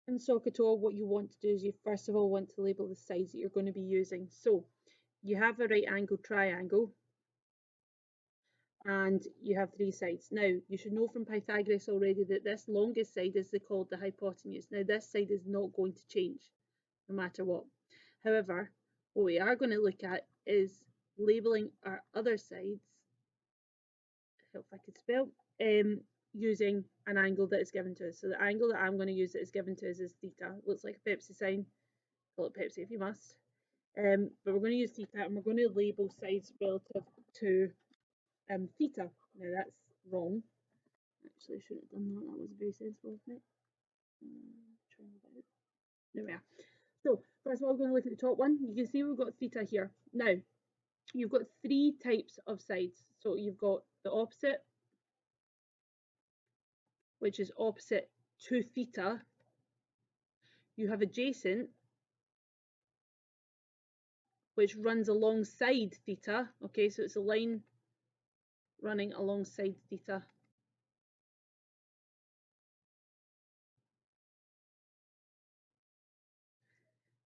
In SOHCAHTOA, what you want to do is you first of all want to label the sides that you're going to be using. So you have a right angle triangle and you have three sides. Now you should know from Pythagoras already that this longest side is called the hypotenuse. Now this side is not going to change no matter what. However, what we are going to look at is labeling our other sides, if I could spell, using an angle that is given to us. So the angle that I'm going to use that is given to us is theta. Looks like a Pepsi sign. Call it Pepsi if you must. But we're going to use theta and we're going to label sides relative to theta. Now that's wrong. Actually, I shouldn't have done that. That was very sensible of me. There we are. So first of all, we're going to look at the top one. You can see we've got theta here. Now, you've got three types of sides. So you've got the opposite, which is opposite to theta. You have adjacent, which runs alongside theta. Okay, so it's a line running alongside theta.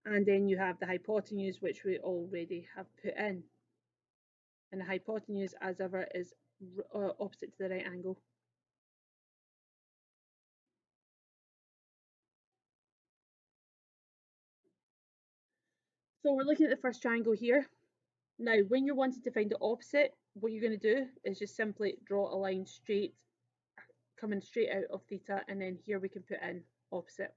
And then you have the hypotenuse, which we already have put in. And the hypotenuse, as ever, is opposite to the right angle. So we're looking at the first triangle here. Now, when you're wanting to find the opposite, what you're going to do is just simply draw a line straight, coming straight out of theta, and then here we can put in opposite.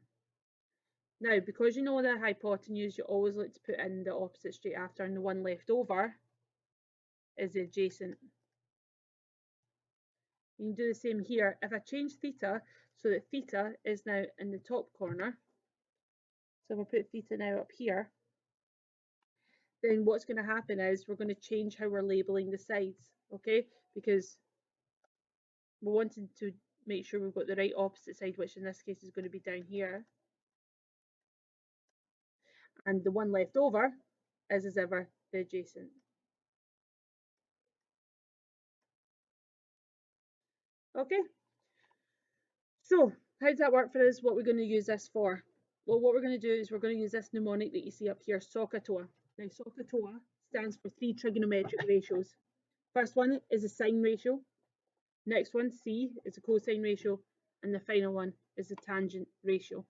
Now, because you know the hypotenuse, you always like to put in the opposite straight after, and the one left over is the adjacent. You can do the same here. If I change theta so that theta is now in the top corner, so if I put theta now up here, then what's going to happen is we're going to change how we're labeling the sides, okay? Because we're wanting to make sure we've got the right opposite side, which in this case is going to be down here. And the one left over is, as ever, the adjacent. Okay, so how does that work for us? What we're going to use this for? Well, what we're going to do is we're going to use this mnemonic that you see up here, SOHCAHTOA. Now, SOHCAHTOA stands for 3 trigonometric ratios. First one is a sine ratio. Next one, C, is a cosine ratio. And the final one is the tangent ratio.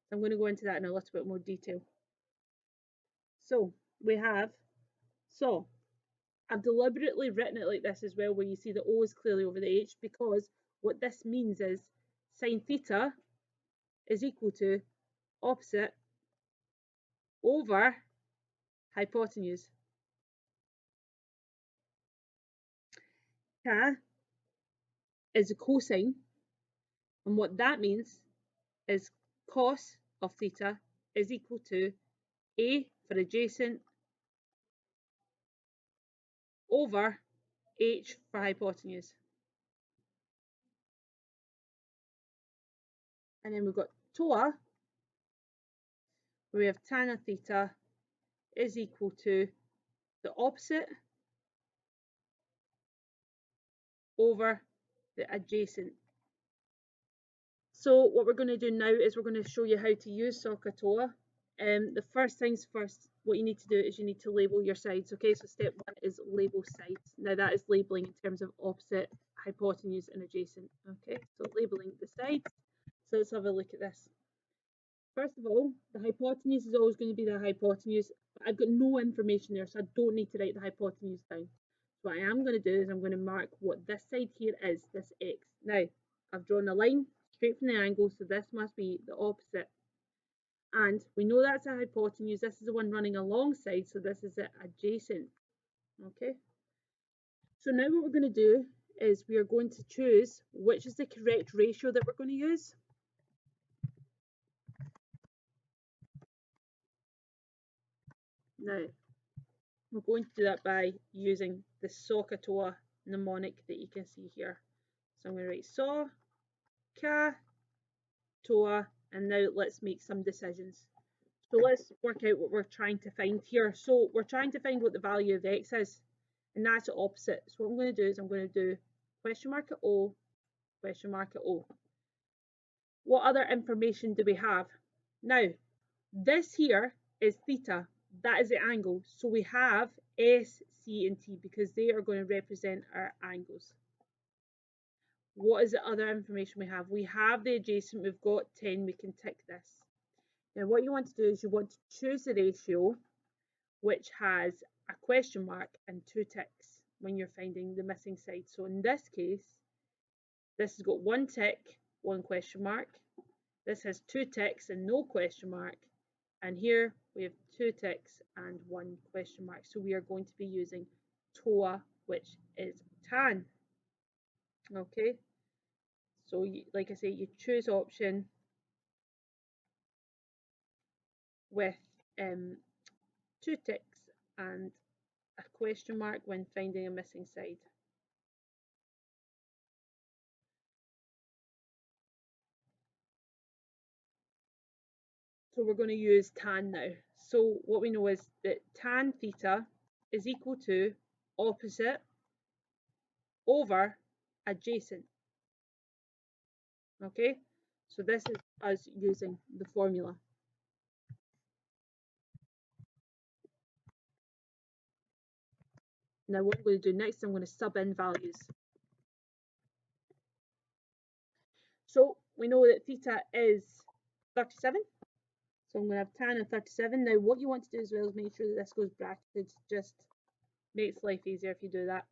So I'm going to go into that in a little bit more detail. So we have, I've deliberately written it like this as well, where you see the O is clearly over the H, because what this means is sine theta is equal to opposite over hypotenuse. K is a cosine, and what that means is cos of theta is equal to A for adjacent over H for hypotenuse. And then we've got TOA, where we have tan of theta is equal to the opposite over the adjacent. So what we're going to do now is we're going to show you how to use SOHCAHTOA. The first things first, what you need to do is you need to label your sides. Okay, so step one is label sides. Now that is labeling in terms of opposite, hypotenuse and adjacent. Okay, so labeling the sides. So let's have a look at this. First of all, the hypotenuse is always going to be the hypotenuse. I've got no information there, so I don't need to write the hypotenuse down. So what I am going to do is I'm going to mark what this side here is, this x. Now, I've drawn a line straight from the angle, so this must be the opposite. And we know that's a hypotenuse. This is the one running alongside, so this is the adjacent. Okay. So now what we're going to do is we are going to choose which is the correct ratio that we're going to use. Now, we're going to do that by using the SOHCAHTOA mnemonic that you can see here. So I'm going to write SOHCAHTOA, and now let's make some decisions. So let's work out what we're trying to find here. So we're trying to find what the value of x is, and that's the opposite. So what I'm going to do is I'm going to do question mark at O, question mark at O. What other information do we have? Now, this here is theta. That is the angle. So we have S, C, and T because they are going to represent our angles. What is the other information we have? We have the adjacent. We've got 10. We can tick this. Now, what you want to do is you want to choose the ratio which has a question mark and 2 ticks when you're finding the missing side. So in this case, this has got 1 tick, 1 question mark. This has 2 ticks and no question mark. And here we have 2 ticks and 1 question mark. So we are going to be using TOA, which is tan. Okay, so like I say, you choose option with 2 ticks and a question mark when finding a missing side. So we're going to use tan now. So what we know is that tan theta is equal to opposite over adjacent. Okay, so this is us using the formula. Now what I'm going to do next, I'm going to sub in values. So we know that theta is 37. So I'm going to have tan of 37. Now what you want to do as well is make sure that this goes bracketed. Just makes life easier if you do that.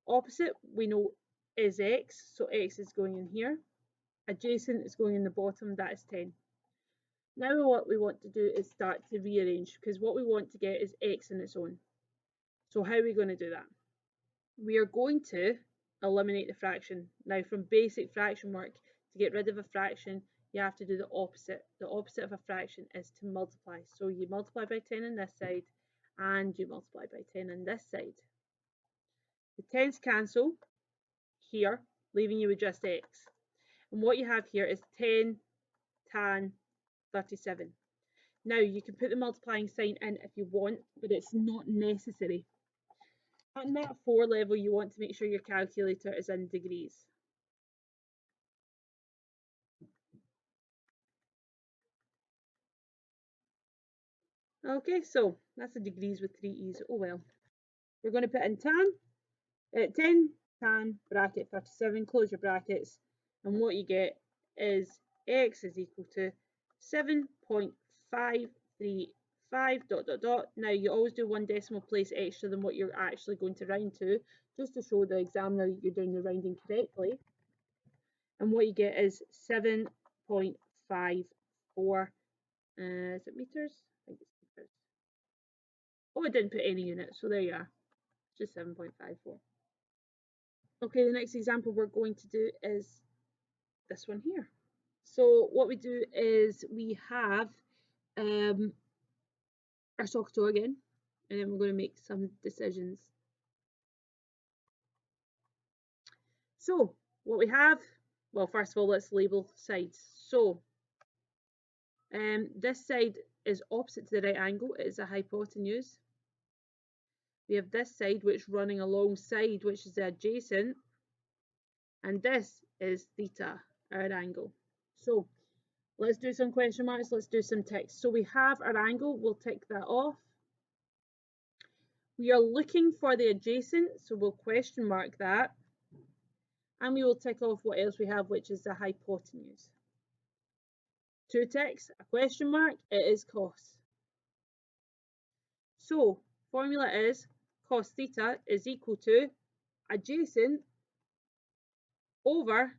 Opposite we know is x, so x is going in here. Adjacent is going in the bottom, that is 10. Now what we want to do is start to rearrange because what we want to get is x on its own. So how are we going to do that? We are going to eliminate the fraction. Now from basic fraction work, to get rid of a fraction, you have to do the opposite. The opposite of a fraction is to multiply. So you multiply by 10 on this side and you multiply by 10 on this side. The 10's cancel here, leaving you with just x. And what you have here is 10 tan 37. Now you can put the multiplying sign in if you want, but it's not necessary. At that 4 level, you want to make sure your calculator is in degrees. Okay, so that's the degrees with 3 e's. Oh well. We're going to put in tan, 10 tan bracket 37, close your brackets, and what you get is x is equal to 7.535 dot dot dot. Now you always do 1 decimal place extra than what you're actually going to round to, just to show the examiner that you're doing the rounding correctly. And what you get is 7.54. Is it meters? I think it's meters. Oh, it didn't put any units, so there you are. Just 7.54. Okay, the next example we're going to do is this one here. So what we do is we have our SOHCAHTOA again, and then we're going to make some decisions. So what we have, well, first of all, let's label sides. So this side is opposite to the right angle. It is a hypotenuse. We have this side which is running alongside, which is the adjacent, and this is theta, our angle. So let's do some question marks, let's do some ticks. So we have our angle, we'll tick that off. We are looking for the adjacent, so we'll question mark that. And we will tick off what else we have, which is the hypotenuse. 2 ticks, a question mark, it is cos. So formula is cos theta is equal to adjacent over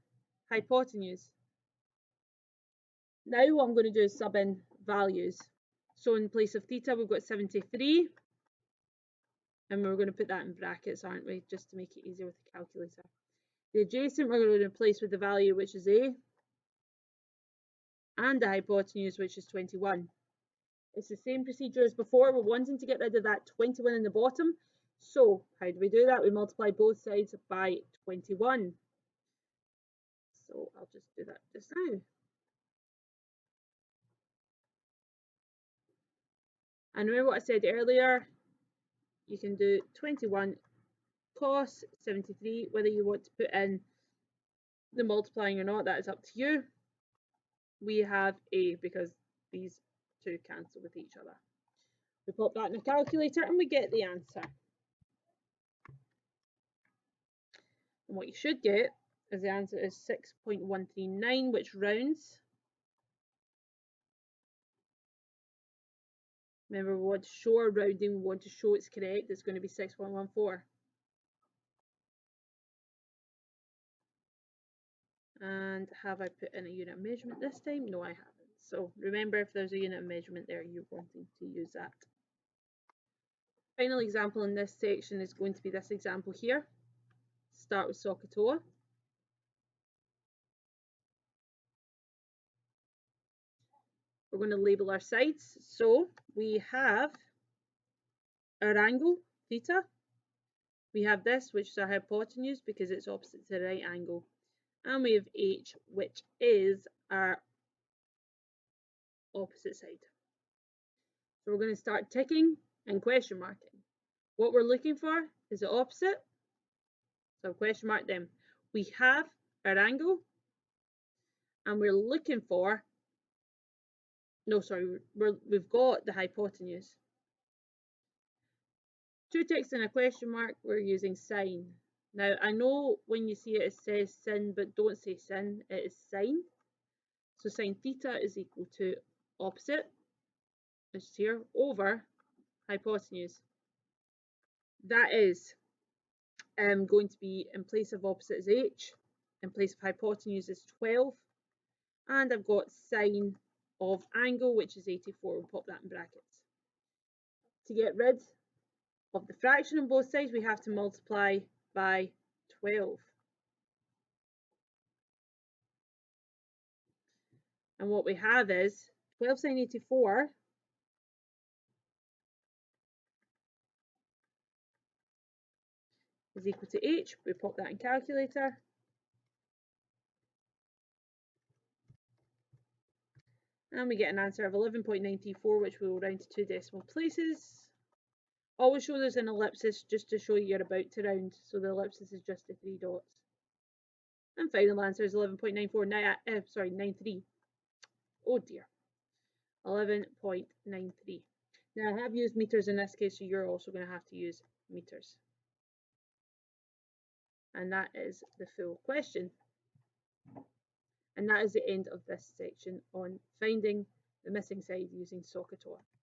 hypotenuse. Now what I'm going to do is sub in values. So in place of theta, we've got 73. And we're going to put that in brackets, aren't we? Just to make it easier with the calculator. The adjacent we're going to replace with the value, which is A. And the hypotenuse, which is 21. It's the same procedure as before. We're wanting to get rid of that 21 in the bottom. So how do we do that? We multiply both sides by 21. So I'll just do that just now. And remember what I said earlier, you can do 21 cos 73, whether you want to put in the multiplying or not, that is up to you. We have A because these two cancel with each other. We pop that in a calculator and we get the answer. And what you should get is the answer is 6.139, which rounds. Remember, we want to show our rounding, we want to show it's correct. It's going to be 6.14. And have I put in a unit of measurement this time? No, I haven't. So remember, if there's a unit of measurement there, you're wanting to use that. Final example in this section is going to be this example here. Start with SOHCAHTOA. We're going to label our sides. So we have our angle, theta. We have this, which is our hypotenuse because it's opposite to the right angle. And we have h, which is our opposite side. So we're going to start ticking and question marking. What we're looking for is the opposite. So question mark them. We have our angle and we're looking for, we've got the hypotenuse. Two ticks and a question mark, we're using sine. Now I know when you see it, it says sin, but don't say sin, it is sine. So sine theta is equal to opposite, which is here, over hypotenuse. That is going to be, in place of opposite is h, in place of hypotenuse is 12, and I've got sine of angle, which is 84. We'll pop that in brackets. To get rid of the fraction on both sides, we have to multiply by 12. And what we have is 12 sine 84 is equal to h. We pop that in calculator. And we get an answer of 11.94, which we will round to 2 decimal places. Always show there's an ellipsis just to show you're about to round. So the ellipsis is just the 3 dots. And final answer is 11.93. Oh dear. 11.93. Now I have used meters in this case, so you're also going to have to use meters. And that is the full question. And that is the end of this section on finding the missing side using SOHCAHTOA.